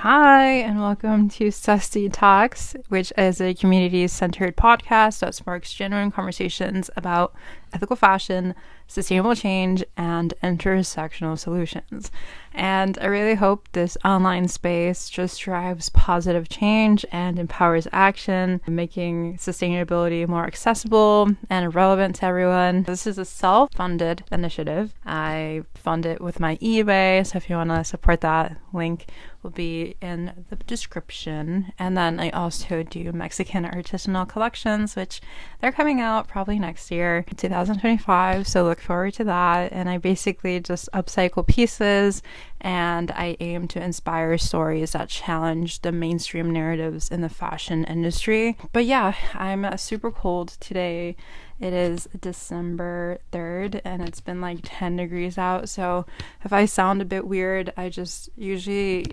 Hi, and welcome to Susty Talks, which is a community-centered podcast that sparks genuine conversations about ethical fashion, sustainable change, and intersectional solutions. And I really hope this online space just drives positive change and empowers action, making sustainability more accessible and relevant to everyone. This is a self-funded initiative. I fund it with my eBay, so if you want to support that, link will be in the description. And then I also do Mexican artisanal collections, which they're coming out probably next year, 2025, so look forward to that. And I basically just upcycle pieces, and I aim to inspire stories that challenge the mainstream narratives in the fashion industry. But yeah, I'm super cold today. It is December 3rd and it's been like 10 degrees out, so if I sound a bit weird, I just usually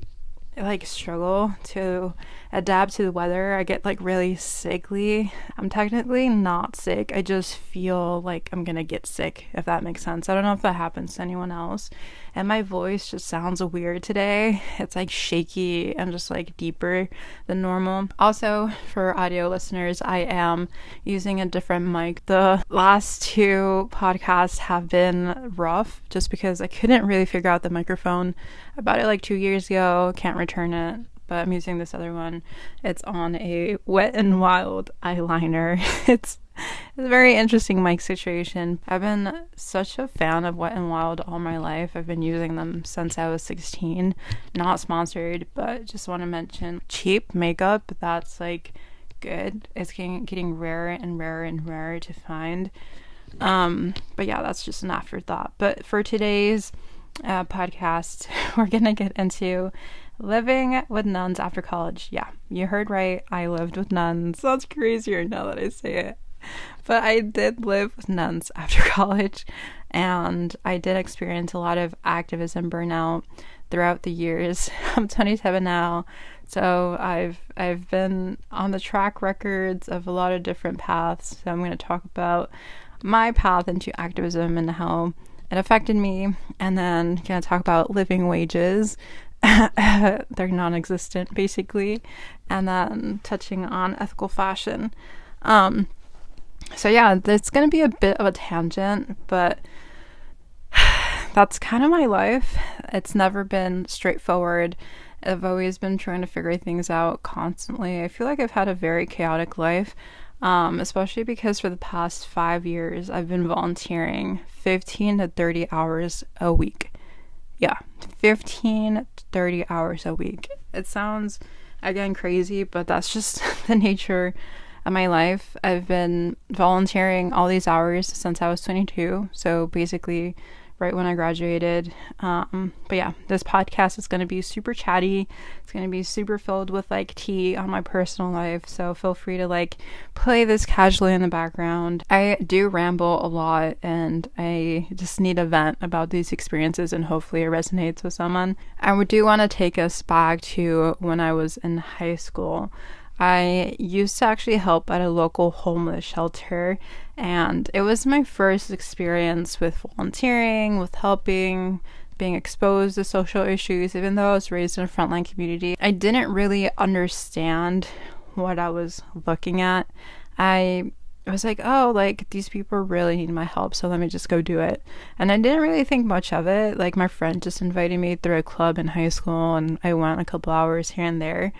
struggle to adapt to the weather. I get really sickly. I'm technically not sick. I just feel like I'm gonna get sick, if that makes sense. I don't know if that happens to anyone else. And my voice just sounds weird today. It's shaky and just deeper than normal. Also, for audio listeners, I am using a different mic. The last two podcasts have been rough just because I couldn't really figure out the microphone. I bought it 2 years ago, can't return it, but I'm using this other one. It's on a Wet n Wild eyeliner. It's a very interesting mic situation. I've been such a fan of Wet n Wild all my life. I've been using them since I was 16. Not sponsored, but just want to mention cheap makeup that's good. It's getting rarer and rarer and rarer to find. But yeah, that's just an afterthought. But for today's podcast, we're gonna get into living with nuns after college. Yeah, you heard right. I lived with nuns. Sounds crazier now that I say it. But I did live with nuns after college, and I did experience a lot of activism burnout throughout the years. I'm 27 now, so I've been on the track records of a lot of different paths. So I'm going to talk about my path into activism and how it affected me, and then going to talk about living wages. They're non-existent, basically, and then touching on ethical fashion. So yeah, it's going to be a bit of a tangent, but that's kind of my life. It's never been straightforward. I've always been trying to figure things out constantly. I feel like I've had a very chaotic life, especially because for the past 5 years, I've been volunteering 15 to 30 hours a week. Yeah, 15 to 30 hours a week. It sounds, again, crazy, but that's just the nature of my life. I've been volunteering all these hours since I was 22, so basically right when I graduated. But yeah, this podcast is going to be super chatty. It's going to be super filled with tea on my personal life, so feel free to play this casually in the background. I do ramble a lot, and I just need a vent about these experiences, and hopefully it resonates with someone. I do want to take us back to when I was in high school. I used to actually help at a local homeless shelter, and it was my first experience with volunteering, with helping, being exposed to social issues. Even though I was raised in a frontline community, I didn't really understand what I was looking at. I was these people really need my help, so let me just go do it. And I didn't really think much of it. My friend just invited me through a club in high school, and I went a couple hours here and there.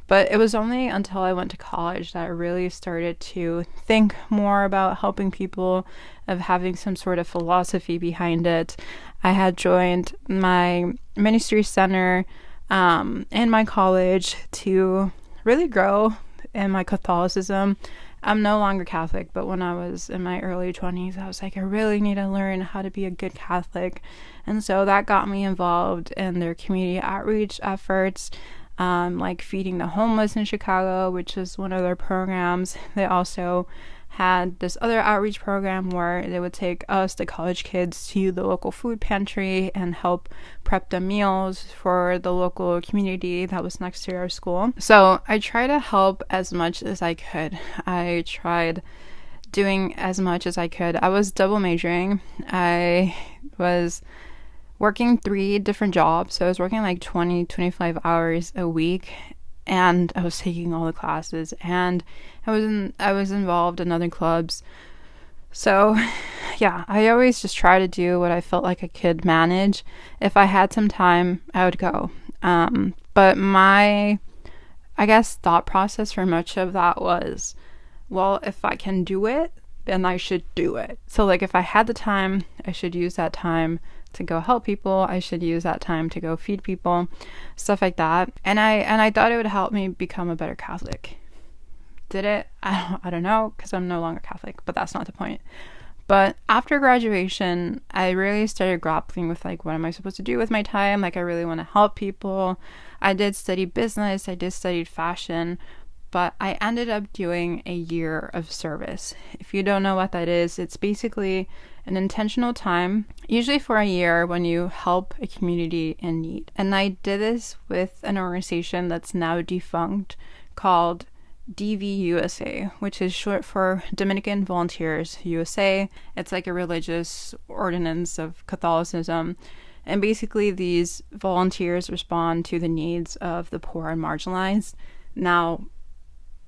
But it was only until I went to college that I really started to think more about helping people, of having some sort of philosophy behind it. I had joined my ministry center in my college to really grow in my Catholicism. I'm no longer Catholic, but when I was in my early 20s, I was I really need to learn how to be a good Catholic. And so that got me involved in their community outreach efforts. Feeding the homeless in Chicago, which is one of their programs. They also had this other outreach program where they would take us, the college kids, to the local food pantry and help prep the meals for the local community that was next to our school. So I tried to help as much as I could. I tried doing as much as I could. I was double majoring. I was working 3 different jobs. So I was working like 20, 25 hours a week, and I was taking all the classes, and I was involved in other clubs. So yeah, I always just try to do what I felt like I could manage. If I had some time, I would go. But my, I guess, thought process for much of that was, well, if I can do it, then I should do it. So like if I had the time, I should use that time to go help people. I should use that time to go feed people, stuff like that. And I thought it would help me become a better Catholic. Did it? I don't know, because I'm no longer Catholic, but that's not the point. But after graduation, I really started grappling with like, what am I supposed to do with my time? Like, I really want to help people. I did study business, I did study fashion, but I ended up doing a year of service. If you don't know what that is, it's basically an intentional time, usually for a year, when you help a community in need. And I did this with an organization that's now defunct called DVUSA, which is short for Dominican Volunteers USA. It's like a religious ordinance of Catholicism. And basically these volunteers respond to the needs of the poor and marginalized. Now,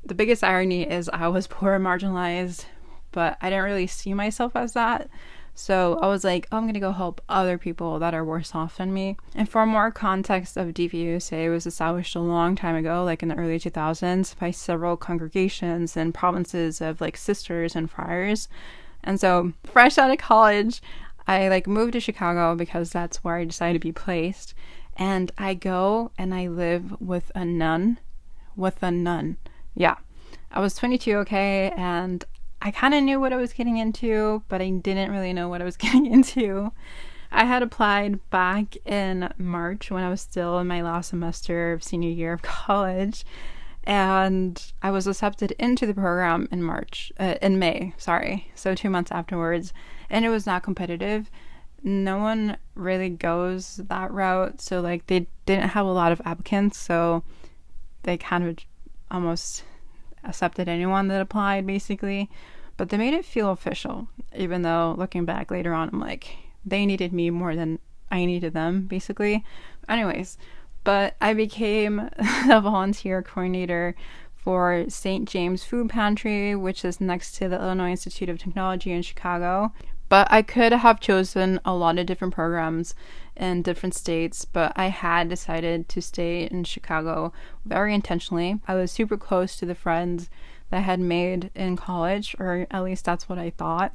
the biggest irony is I was poor and marginalized, but I didn't really see myself as that. So I was like, oh, I'm going to go help other people that are worse off than me. And for more context of DVUSA, it was established a long time ago, like in the early 2000s, by several congregations and provinces of like sisters and friars. And so fresh out of college, I like moved to Chicago because that's where I decided to be placed. And I go and I live with a nun. Yeah. I was 22, okay, and I kind of knew what I was getting into, but I didn't really know what I was getting into. I had applied back in March when I was still in my last semester of senior year of college, and I was accepted into the program in May, so 2 months afterwards, and it was not competitive. No one really goes that route, so like they didn't have a lot of applicants, so they kind of almost accepted anyone that applied, basically. But they made it feel official, even though looking back later on, I'm like, they needed me more than I needed them, basically. Anyways, but I became a volunteer coordinator for St. James Food Pantry, which is next to the Illinois Institute of Technology in Chicago. But I could have chosen a lot of different programs in different states, but I had decided to stay in Chicago very intentionally. I was super close to the friends that I had made in college, or at least that's what I thought.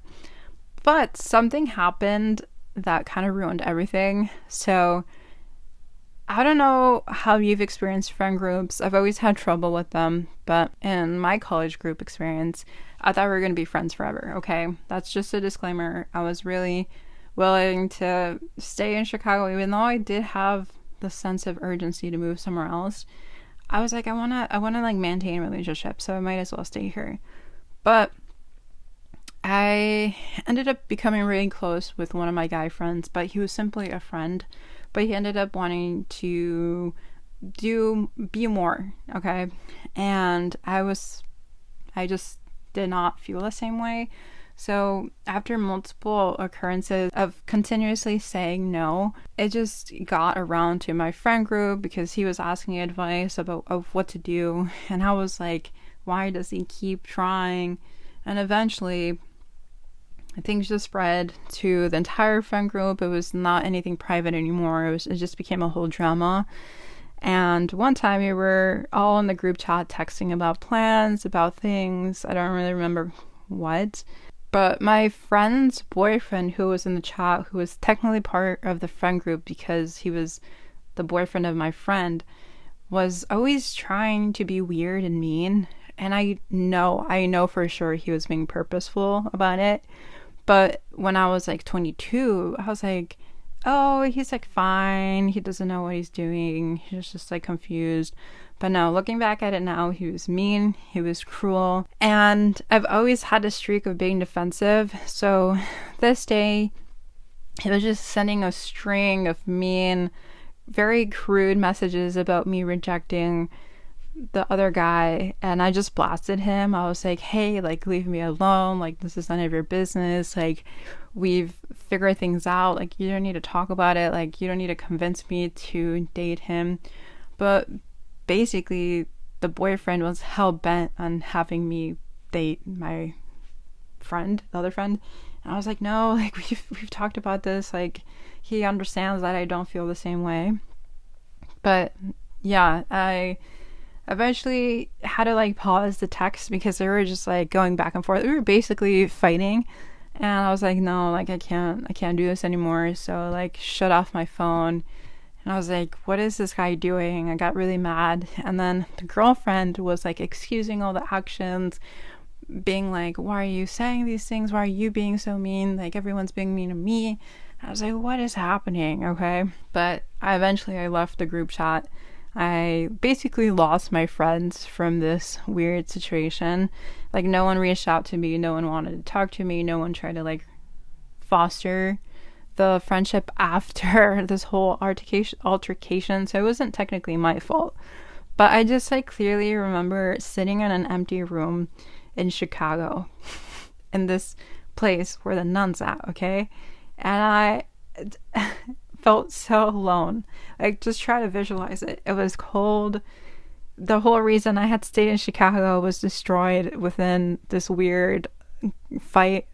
But something happened that kind of ruined everything. So I don't know how you've experienced friend groups. I've always had trouble with them, but in my college group experience, I thought we were going to be friends forever, okay? That's just a disclaimer. I was really willing to stay in Chicago, even though I did have the sense of urgency to move somewhere else. I was like, I wanna like maintain a relationship, so I might as well stay here. But I ended up becoming really close with one of my guy friends, but he was simply a friend. But he ended up wanting to be more, okay? And I just did not feel the same way. So after multiple occurrences of continuously saying no, it just got around to my friend group because he was asking advice of what to do. And I was like, why does he keep trying? And eventually things just spread to the entire friend group. It was not anything private anymore. It just became a whole drama. And one time we were all in the group chat texting about plans, about things. I don't really remember what. But my friend's boyfriend, who was in the chat, who was technically part of the friend group because he was the boyfriend of my friend, was always trying to be weird and mean. And I know for sure he was being purposeful about it. But when I was like 22, I was like, oh, he's like fine. He doesn't know what he's doing. He's just like confused. But no, looking back at it now, he was mean. He was cruel. And I've always had a streak of being defensive. So this day, he was just sending a string of mean, very crude messages about me rejecting the other guy, and I just blasted him. I was like, hey, like, leave me alone, like, this is none of your business, like, we've figured things out. Like, you don't need to talk about it. Like, you don't need to convince me to date him. But basically, the boyfriend was hell-bent on having me date my friend, the other friend. And I was like, no, like, we've talked about this. Like, he understands that I don't feel the same way. But yeah, I eventually had to like pause the text because they were just like going back and forth. We were basically fighting, and I was like, no, like, I can't do this anymore. So like, shut off my phone. And I was like, what is this guy doing? I got really mad. And then the girlfriend was like excusing all the actions, being like, why are you saying these things? Why are you being so mean? Like, everyone's being mean to me. I was like, what is happening? Okay. But I eventually left the group chat. I basically lost my friends from this weird situation. Like, no one reached out to me. No one wanted to talk to me. No one tried to like foster the friendship after this whole altercation. So it wasn't technically my fault. But I just like clearly remember sitting in an empty room in Chicago in this place where the nuns at, okay? And I felt so alone. Like, just try to visualize it. It was cold. The whole reason I had stayed in Chicago was destroyed within this weird fight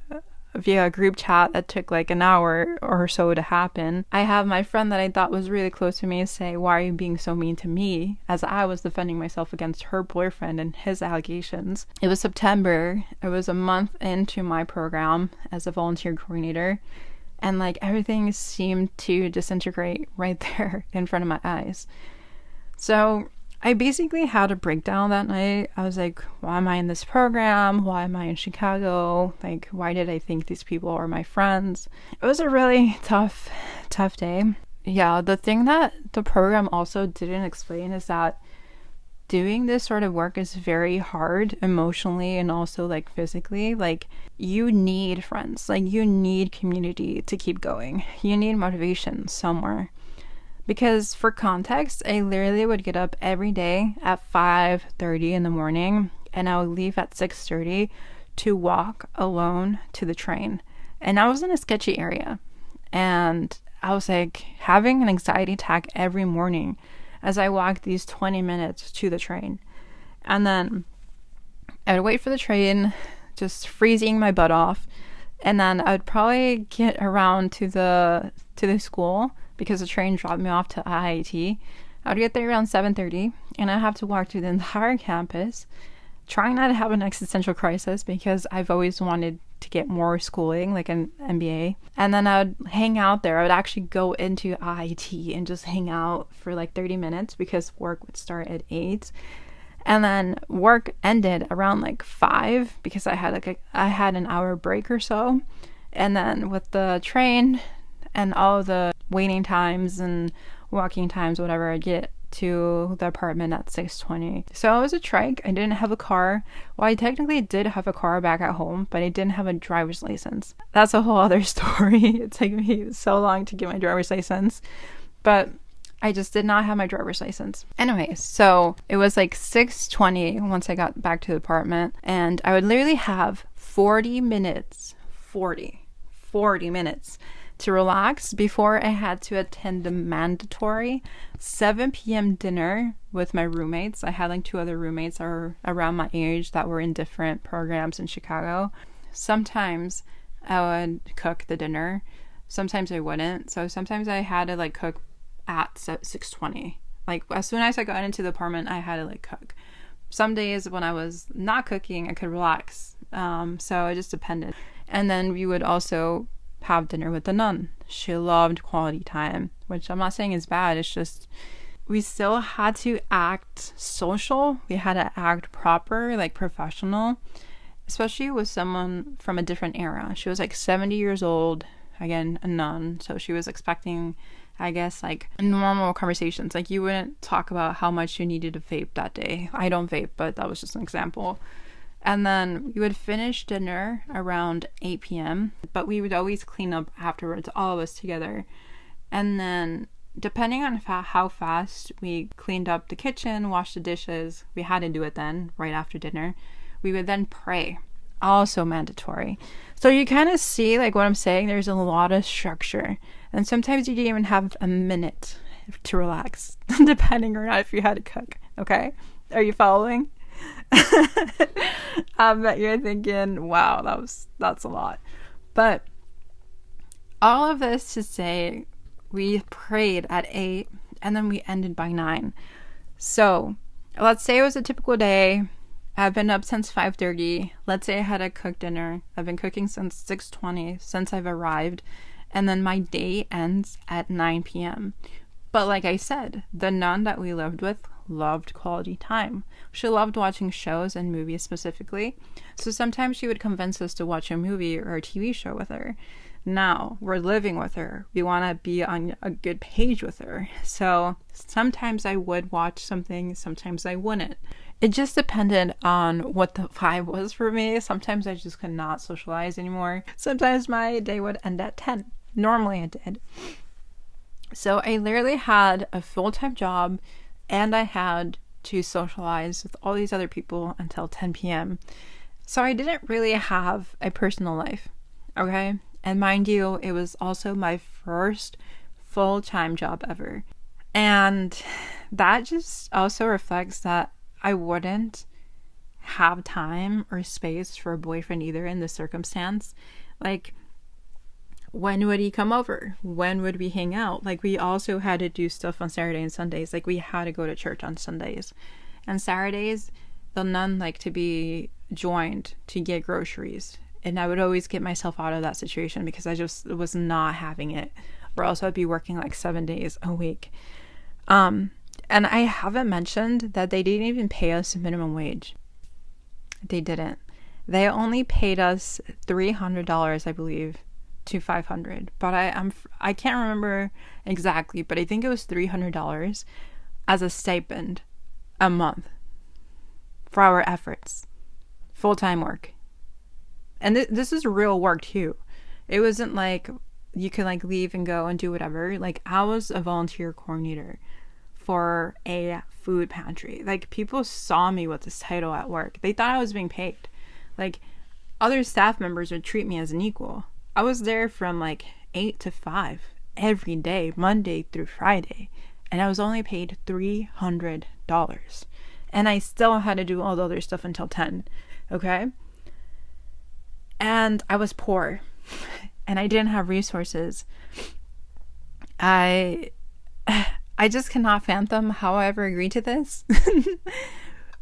via a group chat that took like an hour or so to happen. I have my friend that I thought was really close to me say, why are you being so mean to me? As I was defending myself against her boyfriend and his allegations. It was September. It was a month into my program as a volunteer coordinator. And like, everything seemed to disintegrate right there in front of my eyes. So I basically had a breakdown that night. I was like, why am I in this program? Why am I in Chicago? Like, why did I think these people are my friends? It was a really tough day. Yeah, the thing that the program also didn't explain is that doing this sort of work is very hard emotionally and also like physically. Like, you need friends. Like, you need community to keep going. You need motivation somewhere. Because for context, I literally would get up every day at 5:30 in the morning, and I would leave at 6:30 to walk alone to the train. And I was in a sketchy area, and I was like having an anxiety attack every morning as I walked these 20 minutes to the train. And then I would wait for the train, just freezing my butt off, and then I would probably get around to the school, because the train dropped me off to IIT. I would get there around 7:30, and I'd have to walk through the entire campus, trying not to have an existential crisis because I've always wanted to get more schooling, like an MBA. And then I would hang out there. I would actually go into IIT and just hang out for like 30 minutes because work would start at 8. And then work ended around like 5 because I had an hour break or so. And then with the train and all the waiting times and walking times, whatever, I'd get to the apartment at 6:20. So it was a trike. I didn't have a car. Well, I technically did have a car back at home, but I didn't have a driver's license. That's a whole other story. It took me so long to get my driver's license, but I just did not have my driver's license. Anyway, so it was like 6:20 once I got back to the apartment, and I would literally have 40 minutes to relax before I had to attend the mandatory 7 p.m. dinner with my roommates. I had like 2 other roommates that were around my age that were in different programs in Chicago. Sometimes I would cook the dinner. Sometimes I wouldn't. So sometimes I had to like cook at 6:20. Like, as soon as I got into the apartment, I had to like cook. Some days when I was not cooking, I could relax. So it just depended. And then we would also have dinner with the nun. She loved quality time, which I'm not saying is bad. It's just we still had to act social. We had to act proper, like professional, especially with someone from a different era. She was like 70 years old, again, a nun. So she was expecting, I guess, like normal conversations. Like, you wouldn't talk about how much you needed to vape that day. I don't vape, but that was just an example. And then we would finish dinner around 8 p.m., but we would always clean up afterwards, all of us together. And then depending on how fast we cleaned up the kitchen, washed the dishes, we had to do it then, right after dinner, we would then pray. also mandatory. So you kind of see like what I'm saying. There's a lot of structure, and sometimes you didn't even have a minute to relax, depending or not if you had to cook. Okay, are you following? I bet you're thinking, wow, that's a lot. But all of this to say, we prayed at 8 and then we ended by 9. So let's say it was a typical day. I've been up since 5:30. Let's say I had to cook dinner. I've been cooking since 6:20 since I've arrived. And then my day ends at 9 p.m. But like I said, the nun that we lived with loved quality time. She loved watching shows and movies specifically. So sometimes she would convince us to watch a movie or a TV show with her. Now we're living with her. We want to be on a good page with her. So sometimes I would watch something, sometimes I wouldn't. It just depended on what the vibe was for me. Sometimes I just could not socialize anymore. Sometimes my day would end at 10. Normally it did. So I literally had a full-time job and I had to socialize with all these other people until 10 p.m. So I didn't really have a personal life, okay? And mind you, it was also my first full-time job ever. And that just also reflects that I wouldn't have time or space for a boyfriend either in this circumstance. Like, when would he come over? When would we hang out? Like, we also had to do stuff on Saturday and Sundays. Like, we had to go to church on Sundays. And Saturdays, the nun liked to be joined to get groceries. And I would always get myself out of that situation because I just was not having it. Or else I'd be working like 7 days a week. And I haven't mentioned that they didn't even pay us minimum wage. They didn't. They only paid us $300, I believe, to $500. But I can't remember exactly, but I think it was $300 as a stipend a month for our efforts. Full-time work. And this is real work too. It wasn't like you could like leave and go and do whatever. Like, I was a volunteer coordinator for a food pantry. Like, people saw me with this title at work. They thought I was being paid. Like, other staff members would treat me as an equal. I was there from like 8 to 5 every day, Monday through Friday. And I was only paid $300. And I still had to do all the other stuff until 10. Okay? And I was poor. And I didn't have resources. I just cannot fathom how I ever agreed to this.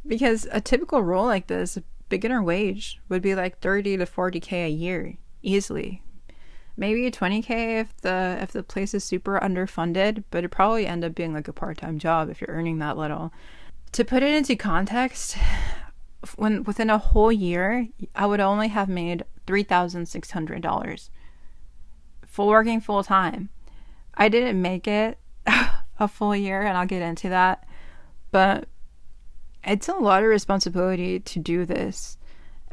Because a typical role like this, beginner wage, would be like 30 to 40K a year, easily. Maybe 20K if the place is super underfunded, but it'd probably end up being like a part-time job if you're earning that little. To put it into context, within a whole year, I would only have made $3,600 for working full time. I didn't make it a full year, and I'll get into that, but it's a lot of responsibility to do this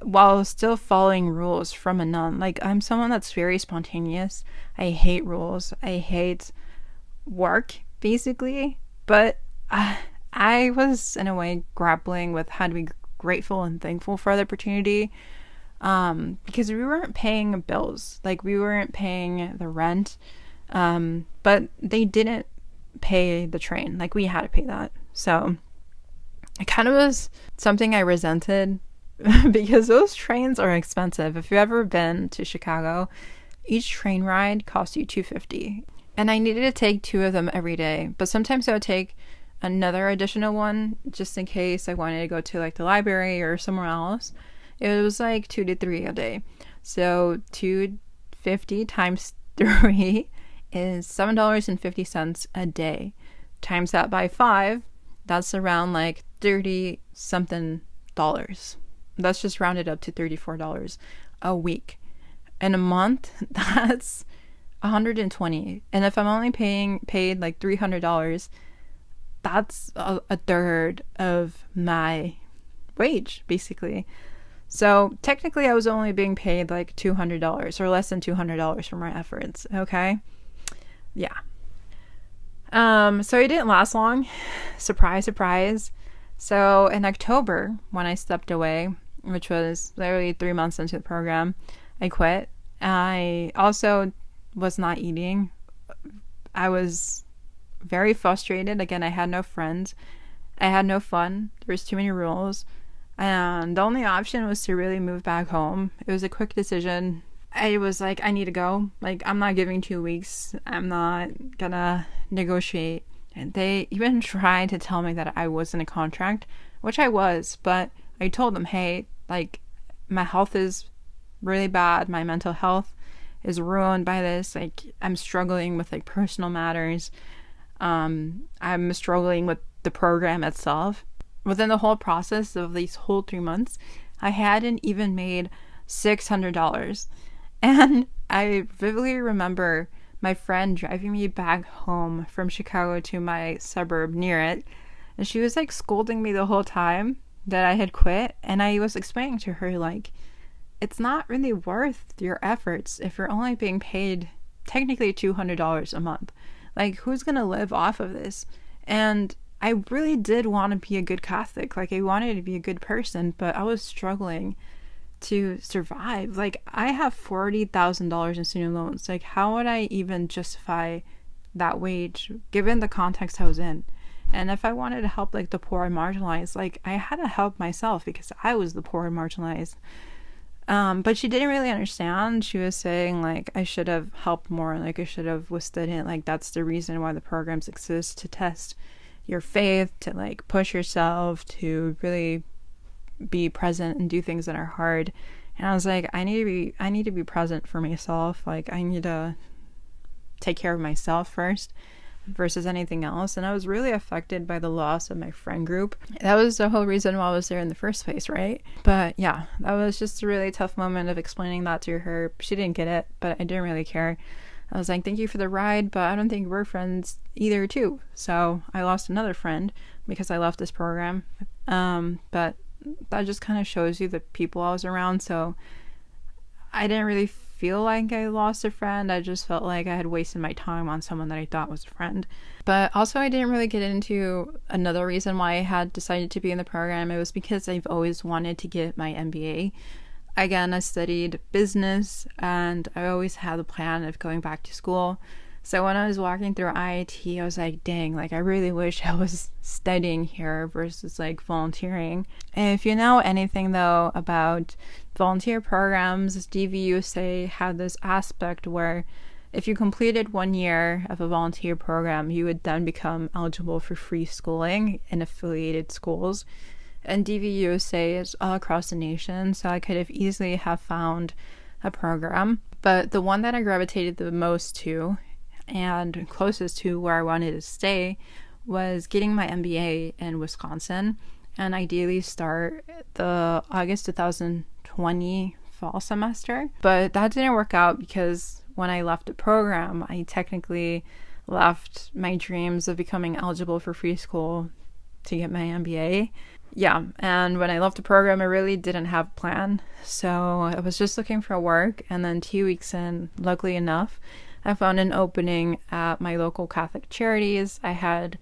while still following rules from a nun. Like, I'm someone that's very spontaneous. I hate rules. I hate work, basically, but I was in a way grappling with how to be grateful and thankful for the opportunity, because we weren't paying bills. Like, we weren't paying the rent, but they didn't pay the train. Like, we had to pay that. So it kind of was something I resented because those trains are expensive. If you've ever been to Chicago, each train ride costs you $250, and I needed to take 2 of them every day. But sometimes I would take another additional one just in case I wanted to go to like the library or somewhere else. It was like 2 to 3 a day. So $250 times 3 is $7.50 a day. Times that by 5, that's around like 30 something dollars. That's just rounded up to $34 a week. In a month, that's $120. And if I'm only paid like $300, that's a third of my wage, basically. So technically I was only being paid like $200 or less than $200 for my efforts. Okay. Yeah. So it didn't last long. Surprise, surprise. So in October, when I stepped away, which was literally 3 months into the program, I quit. I also was not eating. I was very frustrated. Again, I had no friends. I had no fun. There was too many rules. And the only option was to really move back home. It was a quick decision. I was like, I need to go. Like, I'm not giving 2 weeks. I'm not gonna negotiate. And they even tried to tell me that I was in a contract, which I was, but I told them, hey, like, my health is really bad. My mental health is ruined by this. Like, I'm struggling with like personal matters. I'm struggling with the program itself. Within the whole process of these whole 3 months, I hadn't even made $600. And I vividly remember my friend driving me back home from Chicago to my suburb near it. And she was like scolding me the whole time that I had quit. And I was explaining to her, like, it's not really worth your efforts if you're only being paid technically $200 a month. Like, who's going to live off of this? And I really did want to be a good Catholic. Like, I wanted to be a good person, but I was struggling to survive. Like, I have $40,000 in student loans. Like, how would I even justify that wage given the context I was in? And if I wanted to help like the poor and marginalized, like, I had to help myself because I was the poor and marginalized. But she didn't really understand. She was saying like I should have helped more, like I should have withstood it. Like, that's the reason why the programs exist, to test your faith, to like push yourself, to really be present and do things that are hard. And I was like, I need to be present for myself. Like, I need to take care of myself first versus anything else. And I was really affected by the loss of my friend group. That was the whole reason why I was there in the first place, right? But yeah, that was just a really tough moment of explaining that to her. She didn't get it, but I didn't really care. I was like, thank you for the ride, but I don't think we're friends either too. So I lost another friend because I left this program. But that just kind of shows you the people I was around. So I didn't really feel like I lost a friend. I just felt like I had wasted my time on someone that I thought was a friend. But also, I didn't really get into another reason why I had decided to be in the program. It was because I've always wanted to get my MBA. Again, I studied business and I always had the plan of going back to school. So when I was walking through IIT, I was like, dang, like I really wish I was studying here versus like volunteering. And if you know anything though about volunteer programs, DVUSA had this aspect where if you completed 1 year of a volunteer program, you would then become eligible for free schooling in affiliated schools. And DVUSA is all across the nation, so I could have easily have found a program. But the one that I gravitated the most to and closest to where I wanted to stay was getting my MBA in Wisconsin and ideally start the August 2020 fall semester. But that didn't work out because when I left the program, I technically left my dreams of becoming eligible for free school to get my MBA. Yeah, and when I left the program, I really didn't have a plan. So I was just looking for work, and then 2 weeks in, luckily enough, I found an opening at my local Catholic charities. I had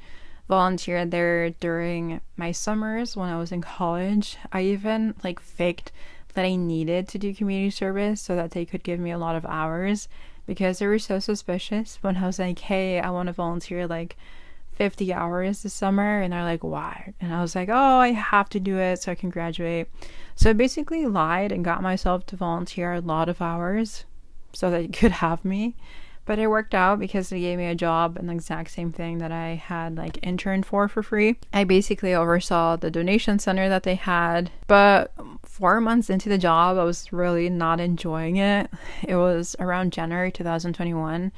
volunteered there during my summers when I was in college. I even like faked that I needed to do community service so that they could give me a lot of hours because they were so suspicious when I was like, hey, I want to volunteer like 50 hours this summer, and they're like, why? And I was like, oh, I have to do it so I can graduate. So I basically lied and got myself to volunteer a lot of hours so that they could have me. But it worked out because they gave me a job in the exact same thing that I had like interned for free. I basically oversaw the donation center that they had, but 4 months into the job, I was really not enjoying it. It was around January 2021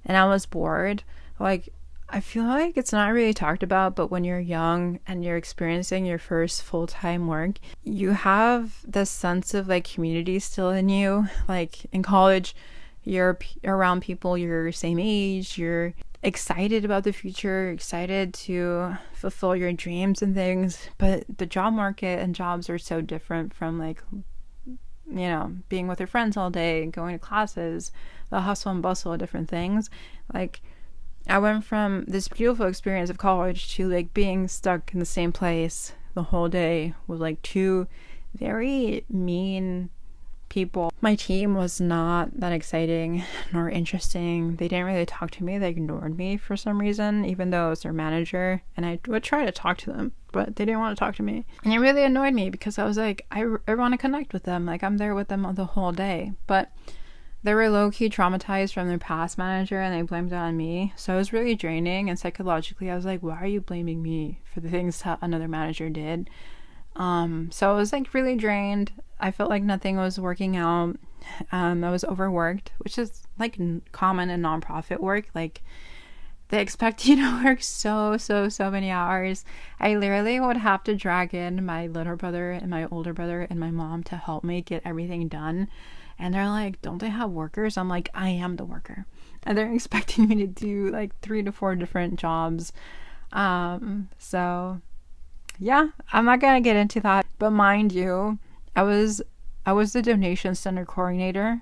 and I was bored. Like, I feel like it's not really talked about, but when you're young and you're experiencing your first full-time work, you have this sense of like community still in you. Like in college, you're around people your same age, you're excited about the future, excited to fulfill your dreams and things, but the job market and jobs are so different from like, you know, being with your friends all day, going to classes, the hustle and bustle of different things. Like, I went from this beautiful experience of college to like being stuck in the same place the whole day with like 2 very mean people. My team was not that exciting nor interesting. They didn't really talk to me. They ignored me for some reason, even though I was their manager, and I would try to talk to them, but they didn't want to talk to me. And it really annoyed me because I was like, I want to connect with them. Like, I'm there with them the whole day. But they were low-key traumatized from their past manager, and they blamed it on me. So it was really draining, and psychologically I was like, why are you blaming me for the things that another manager did? So I was like really drained. I felt like nothing was working out. I was overworked, which is like common in nonprofit work. Like, they expect you to work so many hours. I literally would have to drag in my little brother and my older brother and my mom to help me get everything done. And they're like, don't they have workers? I'm like, I am the worker. And they're expecting me to do like 3 to 4 different jobs. So yeah, I'm not gonna get into that. But mind you, I was the donation center coordinator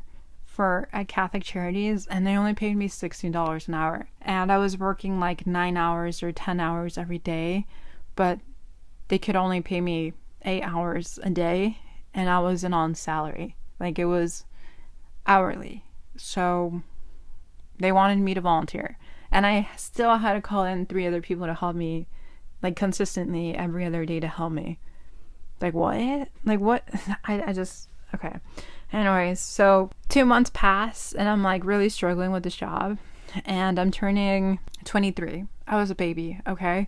at Catholic Charities, and they only paid me $16 an hour. And I was working like 9 hours or 10 hours every day, but they could only pay me 8 hours a day, and I wasn't on salary. Like, it was hourly. So they wanted me to volunteer. And I still had to call in 3 other people to help me, like, consistently every other day to help me. Like, what? Like, what? I just, okay. Anyways, so 2 months pass, and I'm, like, really struggling with this job. And I'm turning 23. I was a baby, okay?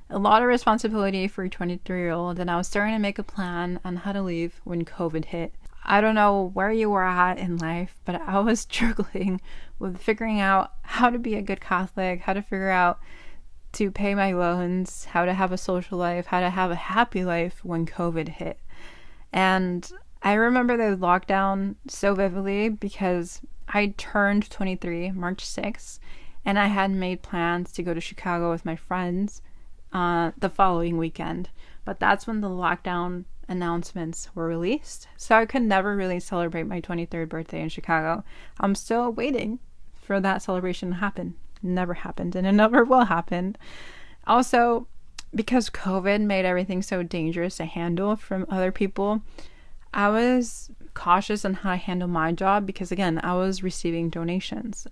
A lot of responsibility for a 23-year-old, and I was starting to make a plan on how to leave when COVID hit. I don't know where you were at in life, but I was struggling with figuring out how to be a good Catholic, how to figure out to pay my loans, how to have a social life, how to have a happy life when COVID hit. And I remember the lockdown so vividly because I turned 23 March 6th, and I had made plans to go to Chicago with my friends the following weekend. But that's when the lockdown announcements were released, so I could never really celebrate my 23rd birthday in Chicago. I'm still waiting for that celebration to happen. Never happened, and it never will happen. Also, because COVID made everything so dangerous to handle from other people, I was cautious on how I handle my job because, again, I was receiving donations,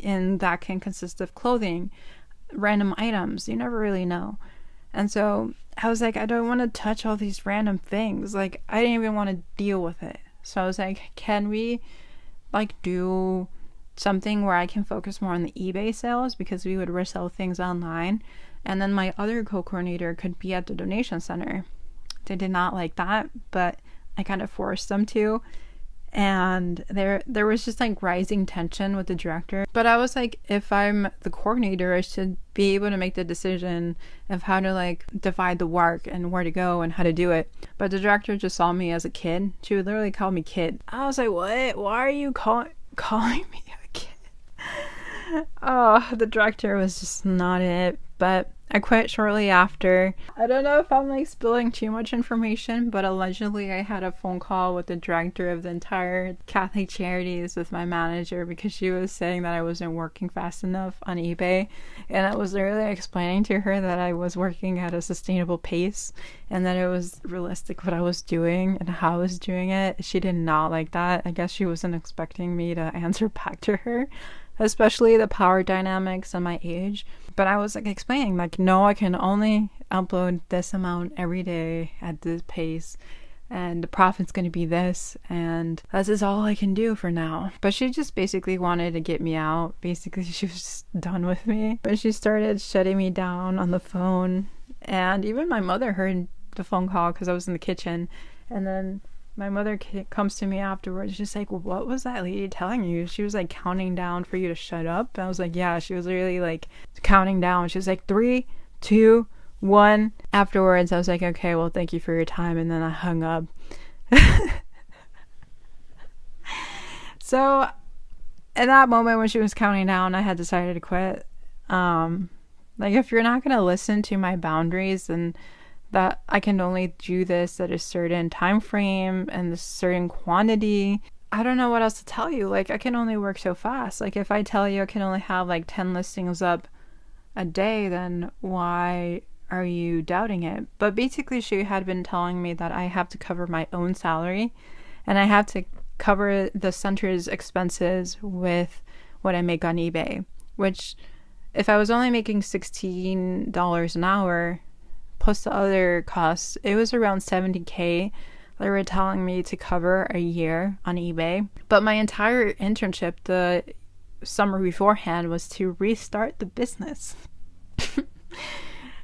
and that can consist of clothing, random items. You never really know. And so I was like, I don't want to touch all these random things. Like, I didn't even want to deal with it. So I was like, can we like do something where I can focus more on the eBay sales, because we would resell things online, and then my other co-coordinator could be at the donation center. They did not like that, but I kind of forced them to. And there was just like rising tension with the director. But I was like, if I'm the coordinator, I should be able to make the decision of how to like divide the work and where to go and how to do it. But the director just saw me as a kid. She would literally call me kid. I was like, what? Why are you calling me a kid? Oh, the director was just not it. But I quit shortly after. I don't know if I'm like spilling too much information, but allegedly I had a phone call with the director of the entire Catholic Charities with my manager because she was saying that I wasn't working fast enough on eBay, and I was literally explaining to her that I was working at a sustainable pace and that it was realistic what I was doing and how I was doing it. She did not like that. I guess she wasn't expecting me to answer back to her, especially the power dynamics and my age. But I was like explaining, like, no, I can only upload this amount every day at this pace, and the profit's going to be this, and this is all I can do for now. But she just basically wanted to get me out. Basically, she was just done with me. But she started shutting me down on the phone, and even my mother heard the phone call because I was in the kitchen. And then my mother comes to me afterwards. She's like, well, what was that lady telling you? She was like counting down for you to shut up. And I was like, yeah, she was really like counting down. She was like 3, 2, 1. Afterwards, I was like, okay, well, thank you for your time. And then I hung up. So in that moment when she was counting down, I had decided to quit. Like, if you're not going to listen to my boundaries, and that I can only do this at a certain time frame and a certain quantity, I don't know what else to tell you. Like, I can only work so fast. Like, if I tell you I can only have like 10 listings up a day, then why are you doubting it? But basically she had been telling me that I have to cover my own salary and I have to cover the center's expenses with what I make on eBay, which if I was only making $16 an hour plus the other costs, it was around $70K they were telling me to cover a year on eBay. But my entire internship the summer beforehand was to restart the business.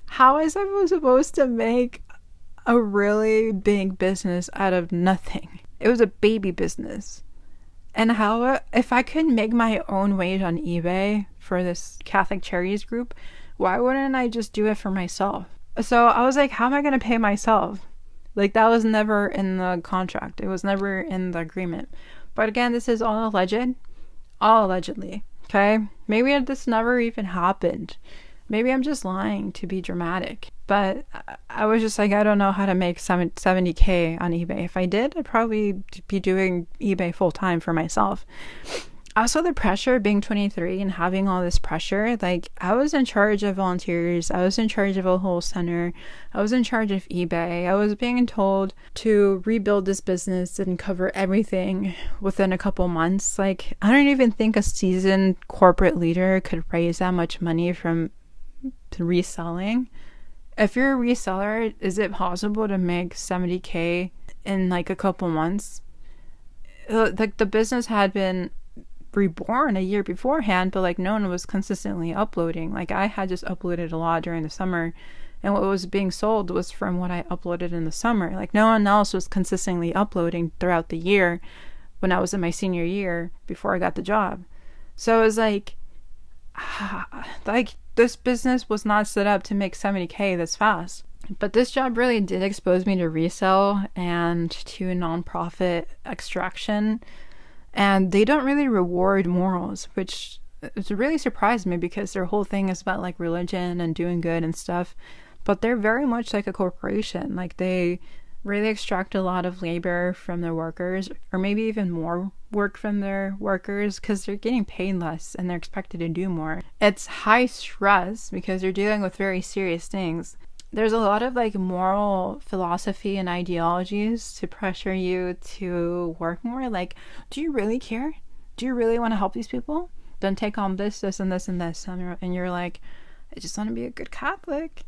How is I supposed to make a really big business out of nothing? It was a baby business. And how, if I could make my own wage on eBay for this Catholic Charities group, why wouldn't I just do it for myself? So I was like, how am I going to pay myself? Like, that was never in the contract. It was never in the agreement. But again, this is all alleged. All allegedly. Okay? Maybe this never even happened. Maybe I'm just lying to be dramatic. But I was just like, I don't know how to make $70K on eBay. If I did, I'd probably be doing eBay full time for myself. Also, the pressure of being 23 and having all this pressure, like, I was in charge of volunteers. I was in charge of a whole center. I was in charge of eBay. I was being told to rebuild this business and cover everything within a couple months. Like, I don't even think a seasoned corporate leader could raise that much money from reselling. If you're a reseller, is it possible to make $70K in like a couple months? Like, the business had been reborn a year beforehand, but like no one was consistently uploading. Like, I had just uploaded a lot during the summer, and what was being sold was from what I uploaded in the summer. Like, no one else was consistently uploading throughout the year when I was in my senior year before I got the job. So it was like this business was not set up to make $70K this fast. But this job really did expose me to resale and to nonprofit extraction. And they don't really reward morals, which really surprised me because their whole thing is about like religion and doing good and stuff. But they're very much like a corporation. Like, they really extract a lot of labor from their workers, or maybe even more work from their workers, because they're getting paid less and they're expected to do more. It's high stress because you're dealing with very serious things. There's a lot of like moral philosophy and ideologies to pressure you to work more. Like, do you really care? Do you really want to help these people? Then take on this, this, and this, and this. And you're like, I just want to be a good Catholic.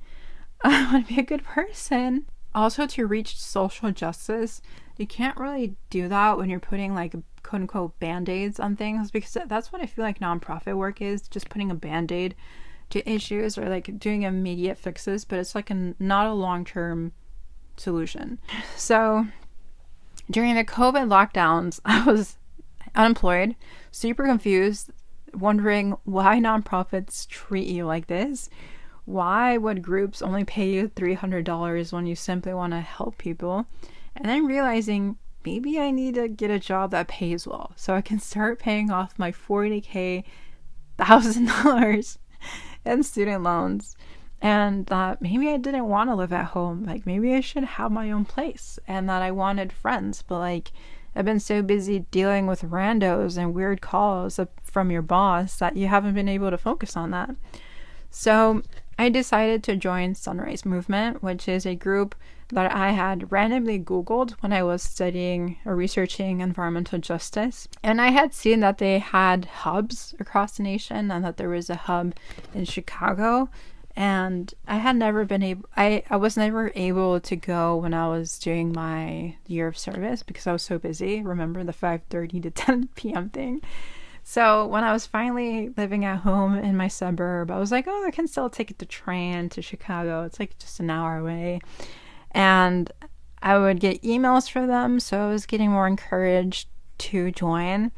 I want to be a good person. Also, to reach social justice, you can't really do that when you're putting like quote unquote band-aids on things, because that's what I feel like nonprofit work is, just putting a band-aid to issues or like doing immediate fixes, but it's like not a long-term solution. So during the COVID lockdowns, I was unemployed, super confused, wondering why nonprofits treat you like this. Why would groups only pay you $300 when you simply want to help people? And then realizing maybe I need to get a job that pays well so I can start paying off my $40K, $1,000 in student loans. And that maybe I didn't want to live at home. Like, maybe I should have my own place, and that I wanted friends. But like, I've been so busy dealing with randos and weird calls from your boss that you haven't been able to focus on that. So I decided to join Sunrise Movement, which is a group that I had randomly Googled when I was studying or researching environmental justice. And I had seen that they had hubs across the nation and that there was a hub in Chicago. And I had never been able, I was never able to go when I was doing my year of service because I was so busy. Remember the 5:30 to 10 p.m. thing? So when I was finally living at home in my suburb, I was like, oh, I can still take the train to Chicago. It's like just an hour away. And I would get emails from them, so I was getting more encouraged to join.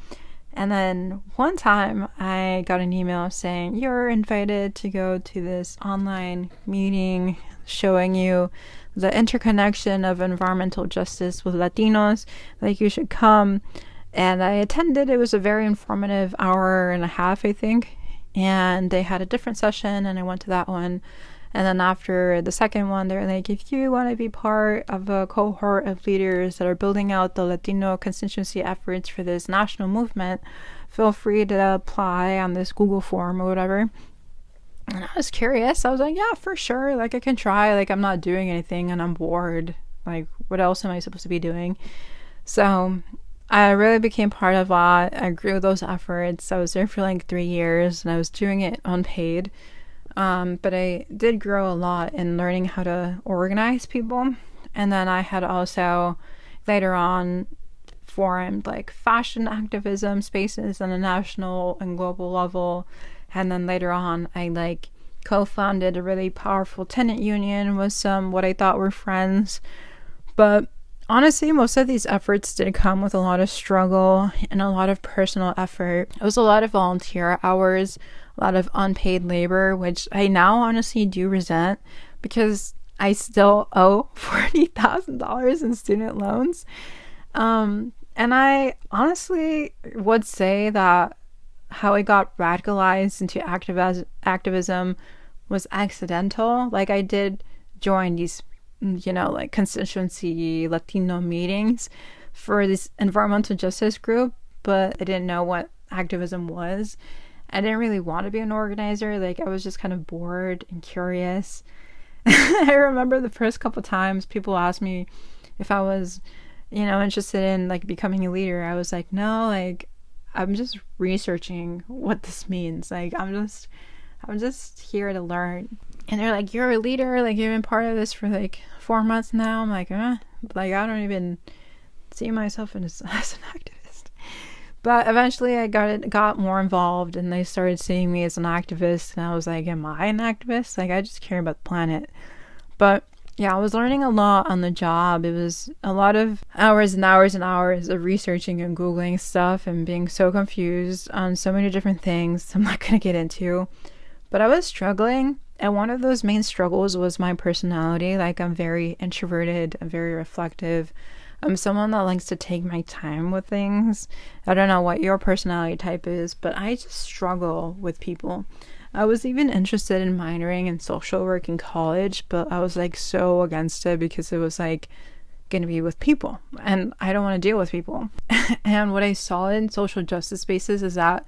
And then one time I got an email saying, you're invited to go to this online meeting showing you the interconnection of environmental justice with Latinos, like you should come. And I attended. It was a very informative hour and a half, I think. And they had a different session, and I went to that one. And then after the second one, they're like, if you want to be part of a cohort of leaders that are building out the Latino constituency efforts for this national movement, feel free to apply on this Google form or whatever. And I was curious. I was like, yeah, for sure. Like, I can try. Like, I'm not doing anything and I'm bored. Like, what else am I supposed to be doing? So I really became part of that. I grew those efforts. I was there for like 3 years and I was doing it unpaid. But I did grow a lot in learning how to organize people. And then I had also later on formed like fashion activism spaces on a national and global level. And then later on, I like co-founded a really powerful tenant union with some what I thought were friends. But honestly, most of these efforts did come with a lot of struggle and a lot of personal effort. It was a lot of volunteer hours, a lot of unpaid labor, which I now honestly do resent because I still owe $40,000 in student loans. And I honestly would say that how I got radicalized into activism was accidental. Like, I did join these, like constituency Latino meetings for this environmental justice group, but I didn't know what activism was. I didn't really want to be an organizer. Like, I was just kind of bored and curious. I remember the first couple times people asked me if I was, interested in like becoming a leader. I was like, no, like I'm just researching what this means. Like, I'm just here to learn. And they're like, you're a leader, like you've been part of this for like 4 months now. I'm like, like I don't even see myself as an activist. But eventually I got more involved and they started seeing me as an activist, and I was like, am I an activist? Like, I just care about the planet. But yeah, I was learning a lot on the job. It was a lot of hours and hours and hours of researching and Googling stuff and being so confused on so many different things I'm not going to get into. But I was struggling, and one of those main struggles was my personality. Like, I'm very introverted, I'm very reflective. I'm someone that likes to take my time with things. I don't know what your personality type is, but I just struggle with people. I was even interested in minoring in social work in college, but I was like so against it because it was like going to be with people and I don't want to deal with people. And what I saw in social justice spaces is that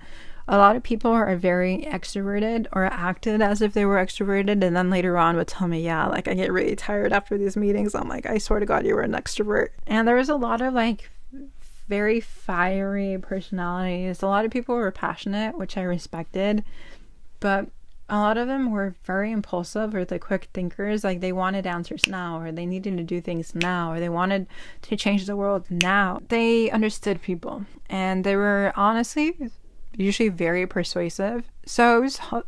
a lot of people are very extroverted or acted as if they were extroverted, and then later on would tell me, yeah, like I get really tired after these meetings. I'm like, I swear to God, you were an extrovert. And there was a lot of like very fiery personalities. A lot of people were passionate, which I respected, but a lot of them were very impulsive or the quick thinkers. Like, they wanted answers now, or they needed to do things now, or they wanted to change the world now. They understood people, and they were honestly usually very persuasive. So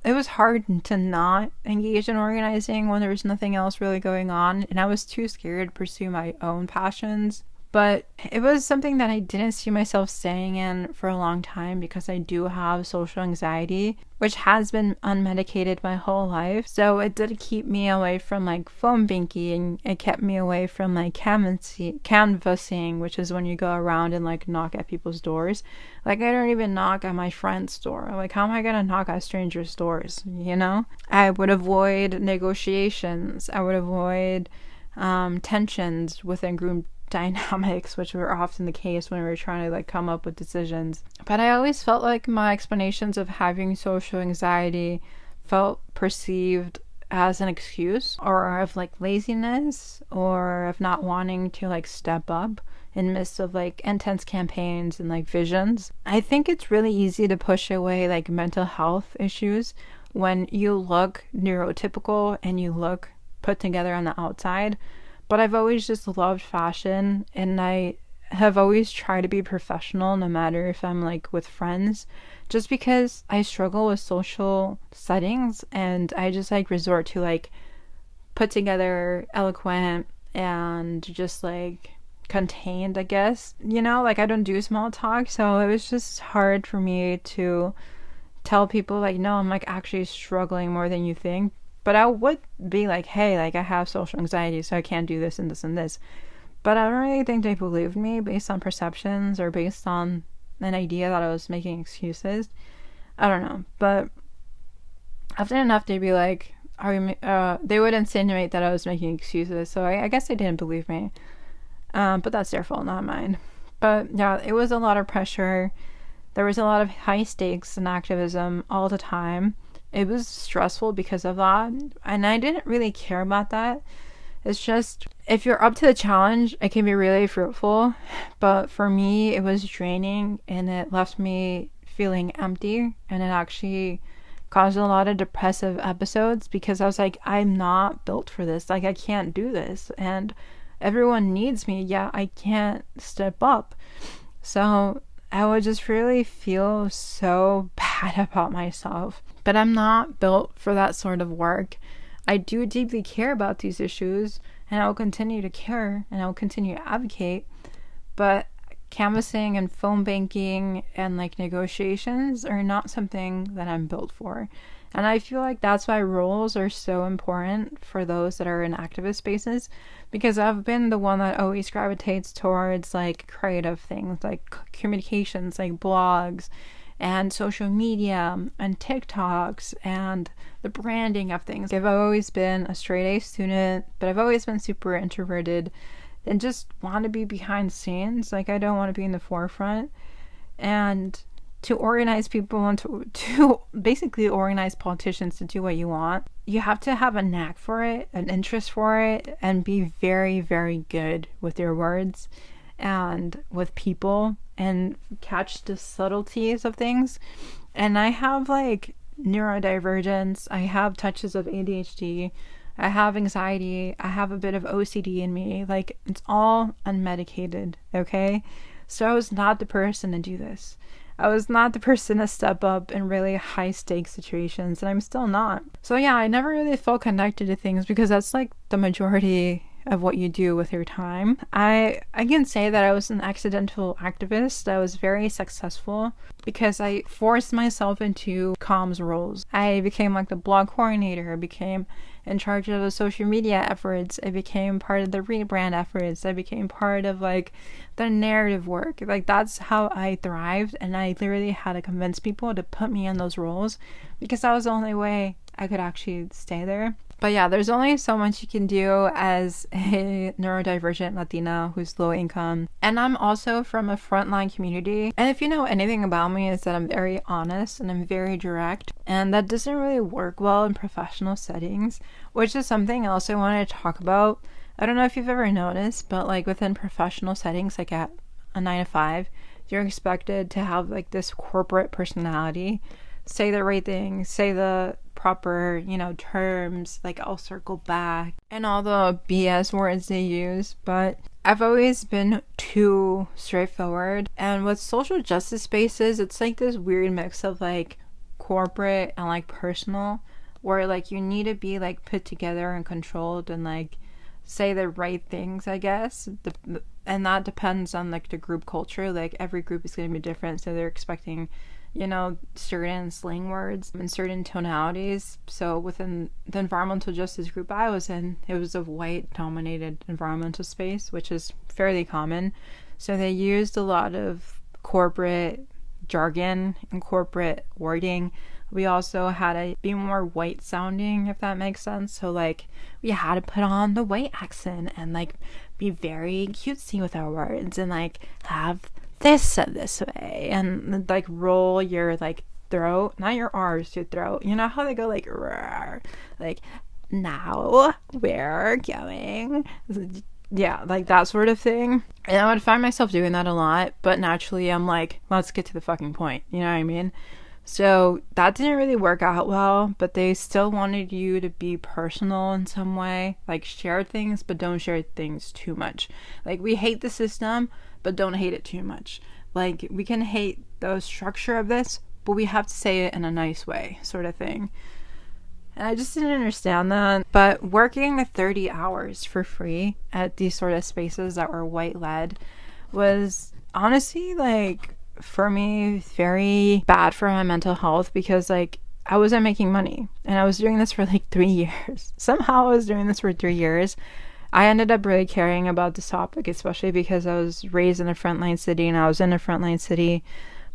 it was hard to not engage in organizing when there was nothing else really going on, and I was too scared to pursue my own passions. But it was something that I didn't see myself staying in for a long time because I do have social anxiety, which has been unmedicated my whole life. So it did keep me away from like phone banking. It kept me away from like canvassing, which is when you go around and like knock at people's doors. Like, I don't even knock at my friend's door. Like, how am I gonna knock at strangers' doors? I would avoid negotiations. I would avoid tensions within group dynamics, which were often the case when we were trying to like come up with decisions. But I always felt like my explanations of having social anxiety felt perceived as an excuse, or of like laziness, or of not wanting to like step up in midst of like intense campaigns and like visions. I think it's really easy to push away like mental health issues when you look neurotypical and you look put together on the outside. But I've always just loved fashion, and I have always tried to be professional no matter if I'm like with friends, just because I struggle with social settings and I just like resort to like put together, eloquent, and just like contained, I guess. Like, I don't do small talk, so it was just hard for me to tell people like, no, I'm like actually struggling more than you think. But I would be like, hey, like I have social anxiety, so I can't do this and this and this. But I don't really think they believed me based on perceptions or based on an idea that I was making excuses. I don't know. But often enough, they'd be like, they would insinuate that I was making excuses. So I guess they didn't believe me. But that's their fault, not mine. But yeah, it was a lot of pressure. There was a lot of high stakes in activism all the time. it was stressful because of that. And I didn't really care about that. It's just, if you're up to the challenge, it can be really fruitful. But for me, it was draining and it left me feeling empty. And it actually caused a lot of depressive episodes because I was like, I'm not built for this. Like, I can't do this. And everyone needs me. Yeah, I can't step up. So I would just really feel so bad about myself. But I'm not built for that sort of work. I do deeply care about these issues, and I will continue to care, and I will continue to advocate. But canvassing and phone banking and like negotiations are not something that I'm built for. And I feel like that's why roles are so important for those that are in activist spaces, because I've been the one that always gravitates towards like creative things, like communications, like blogs and social media and TikToks and the branding of things. I've always been a straight A student, but I've always been super introverted and just want to be behind scenes. Like, I don't want to be in the forefront. And to organize people and to basically organize politicians to do what you want, you have to have a knack for it, an interest for it, and be very, very good with your words and with people and catch the subtleties of things. And I have like neurodivergence, I have touches of ADHD, I have anxiety, I have a bit of OCD in me. Like, it's all unmedicated, okay? So I was not the person to do this. I was not the person to step up in really high stakes situations, and I'm still not. So yeah, I never really felt connected to things because that's like the majority of what you do with your time. I can say that I was an accidental activist. I was very successful because I forced myself into comms roles. I became like the blog coordinator. I became in charge of the social media efforts. I became part of the rebrand efforts. I became part of like the narrative work. Like, that's how I thrived, and I literally had to convince people to put me in those roles because that was the only way I could actually stay there. But yeah, there's only so much you can do as a neurodivergent Latina who's low income. And I'm also from a frontline community. And if you know anything about me, is that I'm very honest and I'm very direct. And that doesn't really work well in professional settings, which is something else I wanted to talk about. I don't know if you've ever noticed, but like within professional settings, like at a 9 to 5, you're expected to have like this corporate personality, say the right thing, say the proper, terms, like I'll circle back, and all the BS words they use. But I've always been too straightforward. And with social justice spaces, it's like this weird mix of like corporate and like personal, where like you need to be like put together and controlled and like say the right things, I guess. And that depends on like the group culture. Like, every group is going to be different, so they're expecting certain slang words and certain tonalities. So within the environmental justice group I was in, it was a white dominated environmental space, which is fairly common. So they used a lot of corporate jargon and corporate wording. We also had to be more white sounding, if that makes sense. So like, we had to put on the white accent and like be very cutesy with our words and like have this said this way and like roll your like throat, not your R's, your throat. You know how they go like rawr, like, now we're going, yeah, like that sort of thing. And I would find myself doing that a lot, but naturally I'm like, let's get to the fucking point, you know what I mean? So that didn't really work out well, but they still wanted you to be personal in some way, like share things, but don't share things too much. Like, we hate the system, but don't hate it too much. Like, we can hate the structure of this, but we have to say it in a nice way, sort of thing. And I just didn't understand that. But working 30 hours for free at these sort of spaces that were white-led was honestly, like, for me, very bad for my mental health, because like, I wasn't making money and I was doing this for like 3 years. Somehow I was doing this for 3 years. I ended up really caring about this topic, especially because I was raised in a frontline city and I was in a frontline city.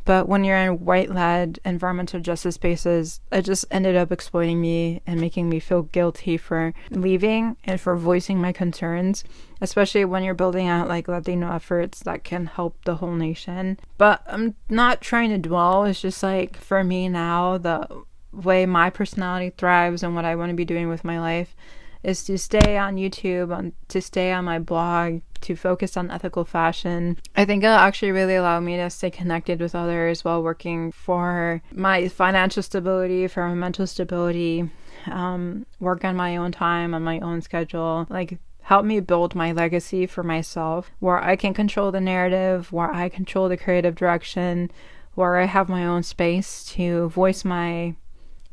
But when you're in white-led environmental justice spaces, it just ended up exploiting me and making me feel guilty for leaving and for voicing my concerns, especially when you're building out like Latino efforts that can help the whole nation. But I'm not trying to dwell. It's just like, for me now, the way my personality thrives and what I want to be doing with my life is to stay on YouTube, to stay on my blog, to focus on ethical fashion. I think it'll actually really allow me to stay connected with others while working for my financial stability, for my mental stability, work on my own time, on my own schedule, like help me build my legacy for myself, where I can control the narrative, where I control the creative direction, where I have my own space to voice my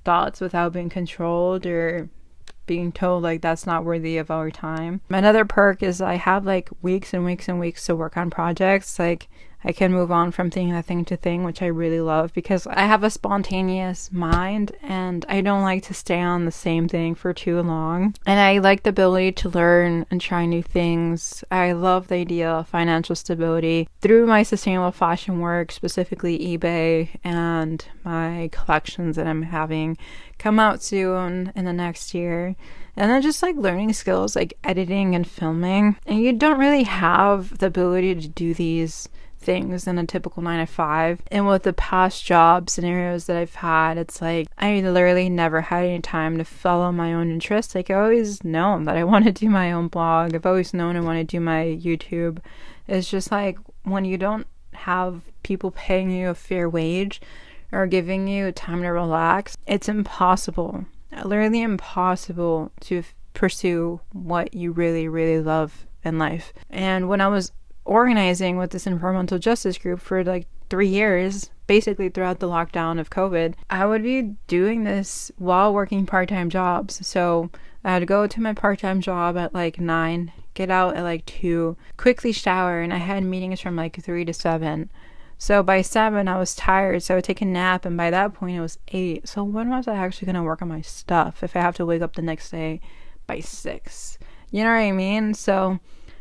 thoughts without being controlled or being told like that's not worthy of our time. Another perk is I have like weeks and weeks and weeks to work on projects. Like I can move on from thing to thing, which I really love because I have a spontaneous mind and I don't like to stay on the same thing for too long. And I like the ability to learn and try new things. I love the idea of financial stability through my sustainable fashion work, specifically eBay and my collections that I'm having come out soon in the next year. And then just like learning skills like editing and filming. And you don't really have the ability to do these things in a typical 9 to 5. And with the past job scenarios that I've had, it's like I literally never had any time to follow my own interests. Like I always known that I want to do my own blog. I've always known I want to do my YouTube. It's just like when you don't have people paying you a fair wage or giving you time to relax, it's impossible, literally impossible to pursue what you really, really love in life. And when I was organizing with this environmental justice group for like 3 years, basically throughout the lockdown of COVID, I would be doing this while working part-time jobs. So I would go to my part-time job at like 9, get out at like 2, quickly shower, and I had meetings from like 3 to 7. So by 7, I was tired, so I would take a nap, and by that point, it was 8. So when was I actually going to work on my stuff if I have to wake up the next day by 6? You know what I mean? So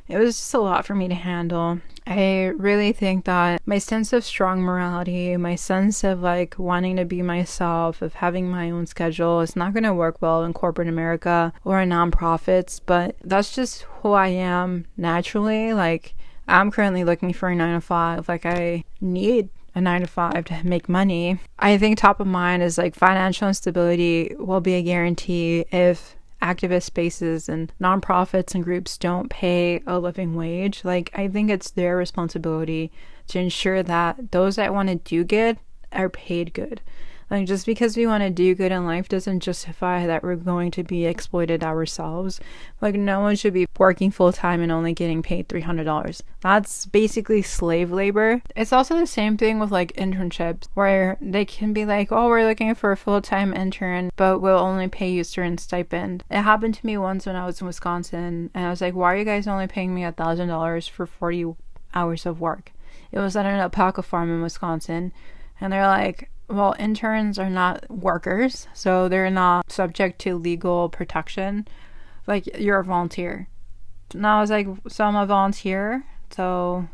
it was just a lot for me to handle. I really think that my sense of strong morality, my sense of like wanting to be myself, of having my own schedule is not going to work well in corporate America or in nonprofits, but that's just who I am naturally. Like I'm currently looking for a 9 to 5. Like I need a 9 to 5 to make money. I think top of mind is like financial instability will be a guarantee if activist spaces and nonprofits and groups don't pay a living wage. Like I think it's their responsibility to ensure that those that want to do good are paid good. Like just because we want to do good in life doesn't justify that we're going to be exploited ourselves. Like no one should be working full time and only getting paid $300. That's basically slave labor. It's also the same thing with like internships where they can be like, oh, we're looking for a full-time intern, but we'll only pay you a certain stipend. It happened to me once when I was in Wisconsin and I was like, why are you guys only paying me $1,000 for 40 hours of work? It was at an alpaca farm in Wisconsin, and they're like, well, interns are not workers, so they're not subject to legal protection. Like, you're a volunteer. And I was like, so I'm a volunteer, so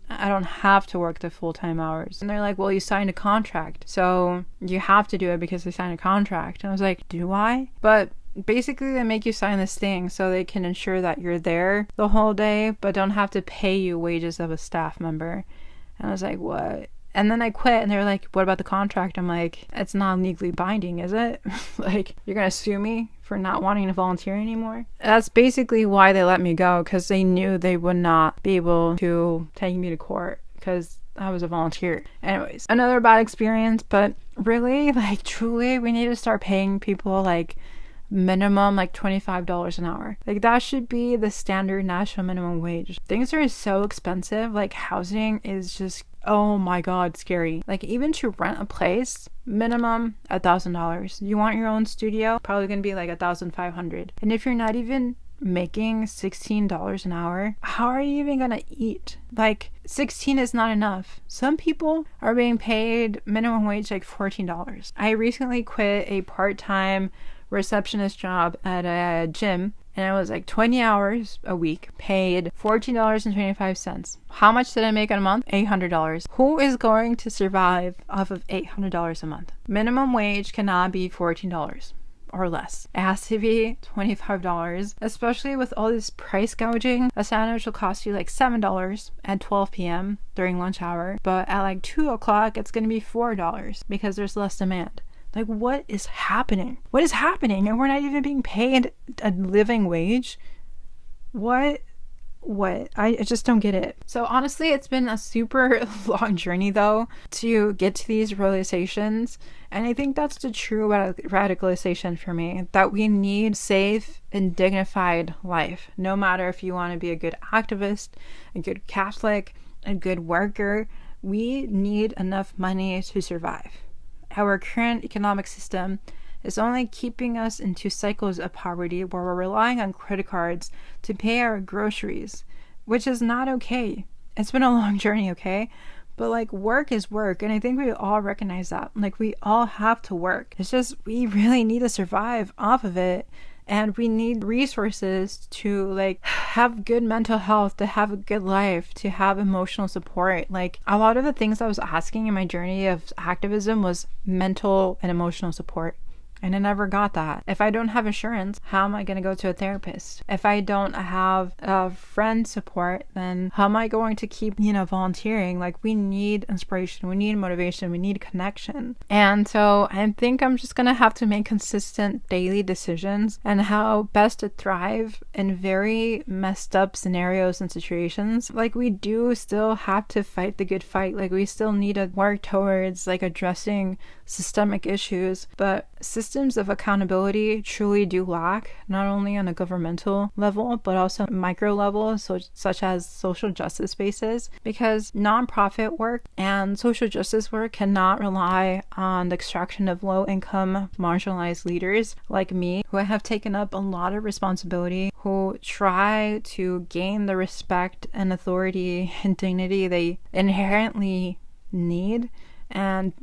I don't have to work the full-time hours. And they're like, well, you signed a contract, so you have to do it because they signed a contract. And I was like, do I? But basically, they make you sign this thing so they can ensure that you're there the whole day, but don't have to pay you wages of a staff member. And I was like, what? And then I quit and they were like, what about the contract? I'm like, it's not legally binding, is it? Like, you're going to sue me for not wanting to volunteer anymore? That's basically why they let me go, because they knew they would not be able to take me to court because I was a volunteer. Anyways, another bad experience, but really, like, truly, we need to start paying people like minimum like $25 an hour. Like that should be the standard national minimum wage. Things are so expensive. Like housing is just, oh my god, scary. Like even to rent a place, minimum $1,000. You want your own studio, probably gonna be like $1,500. And if you're not even making $16 an hour, how are you even gonna eat? Like 16 is not enough. Some people are being paid minimum wage like $14. I recently quit a part-time receptionist job at a gym, and it was like 20 hours a week, paid $14.25. How much did I make in a month? $800. Who is going to survive off of $800 a month? Minimum wage cannot be $14 or less. It has to be $25, especially with all this price gouging. A sandwich will cost you like $7 at 12 p.m. during lunch hour, but at like 2 o'clock it's going to be $4 because there's less demand. Like, what is happening? What is happening? And we're not even being paid a living wage. What? I just don't get it. So honestly, it's been a super long journey though to get to these realizations. And I think that's the true radicalization for me, that we need safe and dignified life. No matter if you want to be a good activist, a good Catholic, a good worker, we need enough money to survive. Our current economic system is only keeping us into cycles of poverty where we're relying on credit cards to pay our groceries, which is not okay. It's been a long journey, okay? But like, work is work, and I think we all recognize that. Like, we all have to work. It's just we really need to survive off of it, and we need resources to like have good mental health, to have a good life, to have emotional support. Like, a lot of the things I was asking in my journey of activism was mental and emotional support. And I never got that. If I don't have insurance, how am I going to go to a therapist? If I don't have a friend support, then how am I going to keep, volunteering? Like, we need inspiration, we need motivation, we need connection. And so I think I'm just going to have to make consistent daily decisions and how best to thrive in very messed up scenarios and situations. Like, we do still have to fight the good fight. Like, we still need to work towards like addressing systemic issues, but systems of accountability truly do lack, not only on a governmental level, but also micro level, such as social justice spaces, because nonprofit work and social justice work cannot rely on the extraction of low-income, marginalized leaders like me, who have taken up a lot of responsibility, who try to gain the respect and authority and dignity they inherently need and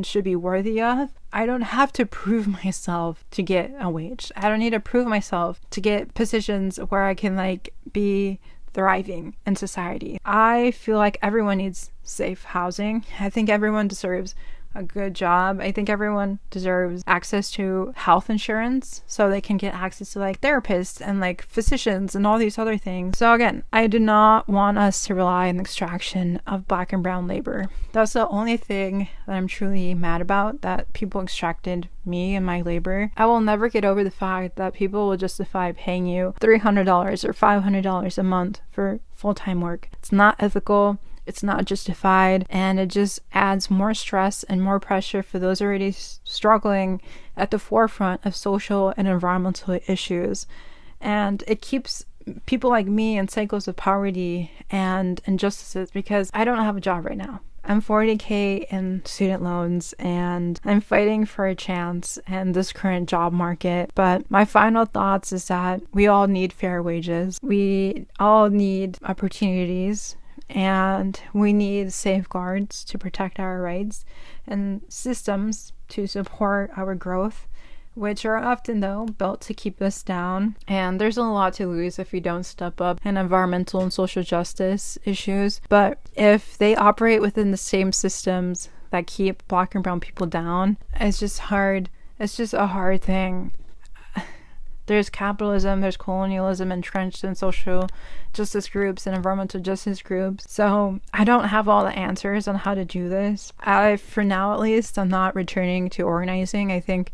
should be worthy of. I don't have to prove myself to get a wage. I don't need to prove myself to get positions where I can like be thriving in society. I feel like everyone needs safe housing. I think everyone deserves a good job. I think everyone deserves access to health insurance so they can get access to like therapists and like physicians and all these other things. So again, I do not want us to rely on the extraction of Black and brown labor. That's the only thing that I'm truly mad about, that people extracted me and my labor. I will never get over the fact that people will justify paying you $300 or $500 a month for full-time work. It's not ethical. It's not justified, and it just adds more stress and more pressure for those already struggling at the forefront of social and environmental issues. And it keeps people like me in cycles of poverty and injustices, because I don't have a job right now. I'm $40,000 in student loans, and I'm fighting for a chance in this current job market. But my final thoughts is that we all need fair wages. We all need opportunities. And we need safeguards to protect our rights and systems to support our growth, which are often, though, built to keep us down. And there's a lot to lose if we don't step up in environmental and social justice issues. But if they operate within the same systems that keep Black and brown people down, it's just hard. It's just a hard thing. There's capitalism, there's colonialism entrenched in social justice groups and environmental justice groups. So I don't have all the answers on how to do this. For now, at least, I'm not returning to organizing. I think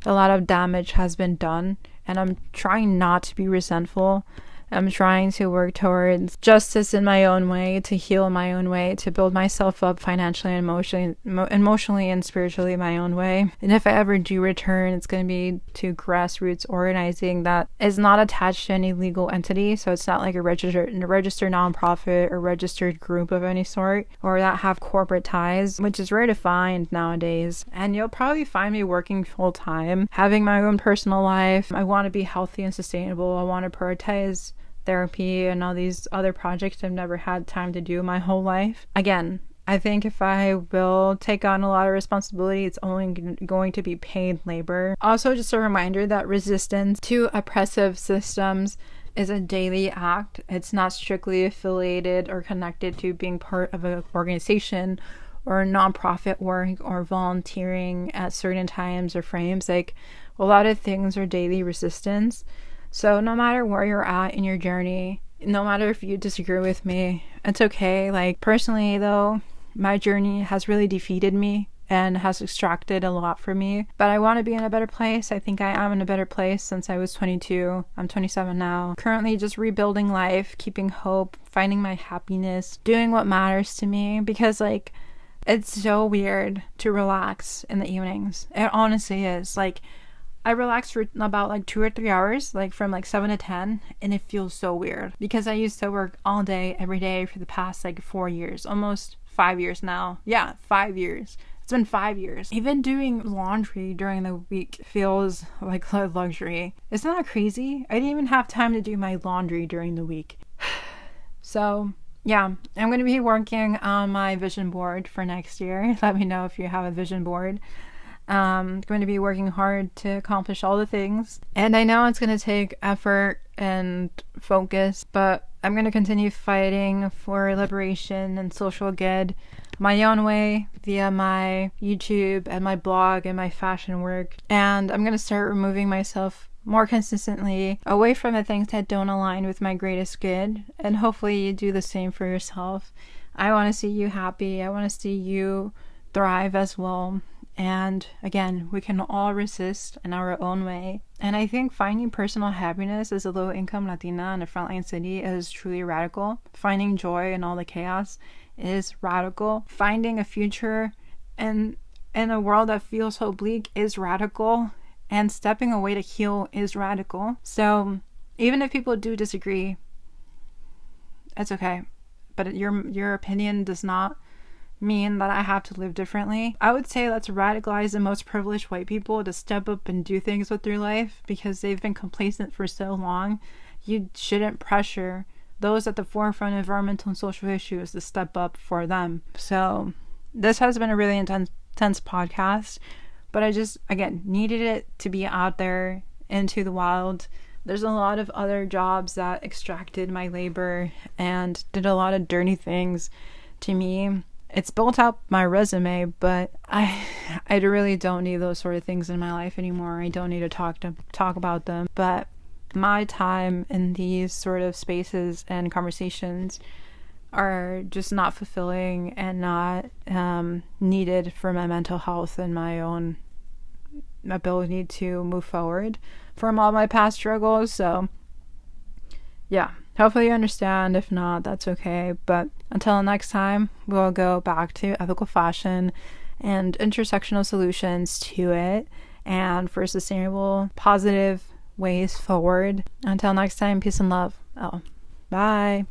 a lot of damage has been done, and I'm trying not to be resentful. I'm trying to work towards justice in my own way, to heal in my own way, to build myself up financially and emotionally and spiritually in my own way. And if I ever do return, it's going to be to grassroots organizing that is not attached to any legal entity. So it's not like a registered nonprofit or registered group of any sort, or that have corporate ties, which is rare to find nowadays. And you'll probably find me working full time, having my own personal life. I want to be healthy and sustainable. I want to prioritize therapy and all these other projects I've never had time to do my whole life. Again, I think if I will take on a lot of responsibility, it's only going to be paid labor. Also, just a reminder that resistance to oppressive systems is a daily act. It's not strictly affiliated or connected to being part of an organization or nonprofit work or volunteering at certain times or frames. Like, a lot of things are daily resistance. So no matter where you're at in your journey, no matter if you disagree with me, it's okay. Like, personally though, my journey has really defeated me and has extracted a lot from me. But I want to be in a better place. I think I am in a better place since I was 22. I'm 27 now. Currently just rebuilding life, keeping hope, finding my happiness, doing what matters to me, because like it's so weird to relax in the evenings. It honestly is. Like I relax for about like 2 or 3 hours, like from like 7 to 10, and it feels so weird because I used to work all day, every day for the past like 4 years, almost 5 years now. Yeah, 5 years. It's been 5 years. Even doing laundry during the week feels like a luxury. Isn't that crazy? I didn't even have time to do my laundry during the week. So yeah, I'm going to be working on my vision board for next year. Let me know if you have a vision board. I'm going to be working hard to accomplish all the things. And I know it's going to take effort and focus, but I'm going to continue fighting for liberation and social good my own way via my YouTube and my blog and my fashion work. And I'm going to start removing myself more consistently away from the things that don't align with my greatest good. And hopefully you do the same for yourself. I want to see you happy. I want to see you thrive as well. And again, we can all resist in our own way. And I think finding personal happiness as a low-income Latina in a frontline city is truly radical. Finding joy in all the chaos is radical. Finding a future in a world that feels so bleak is radical. And stepping away to heal is radical. So even if people do disagree, it's okay. But your opinion does not mean that I have to live differently. I would say let's radicalize the most privileged white people to step up and do things with their life because they've been complacent for so long. You shouldn't pressure those at the forefront of environmental and social issues to step up for them. So this has been a really intense podcast, but I just, again, needed it to be out there into the wild. There's a lot of other jobs that extracted my labor and did a lot of dirty things to me. It's built up my resume, but I really don't need those sort of things in my life anymore. I don't need to talk about them. But my time in these sort of spaces and conversations are just not fulfilling and not needed for my mental health and my own ability to move forward from all my past struggles. So yeah, hopefully you understand. If not, that's okay. But until next time, we'll go back to ethical fashion and intersectional solutions to it and for sustainable, positive ways forward. Until next time, peace and love. Bye.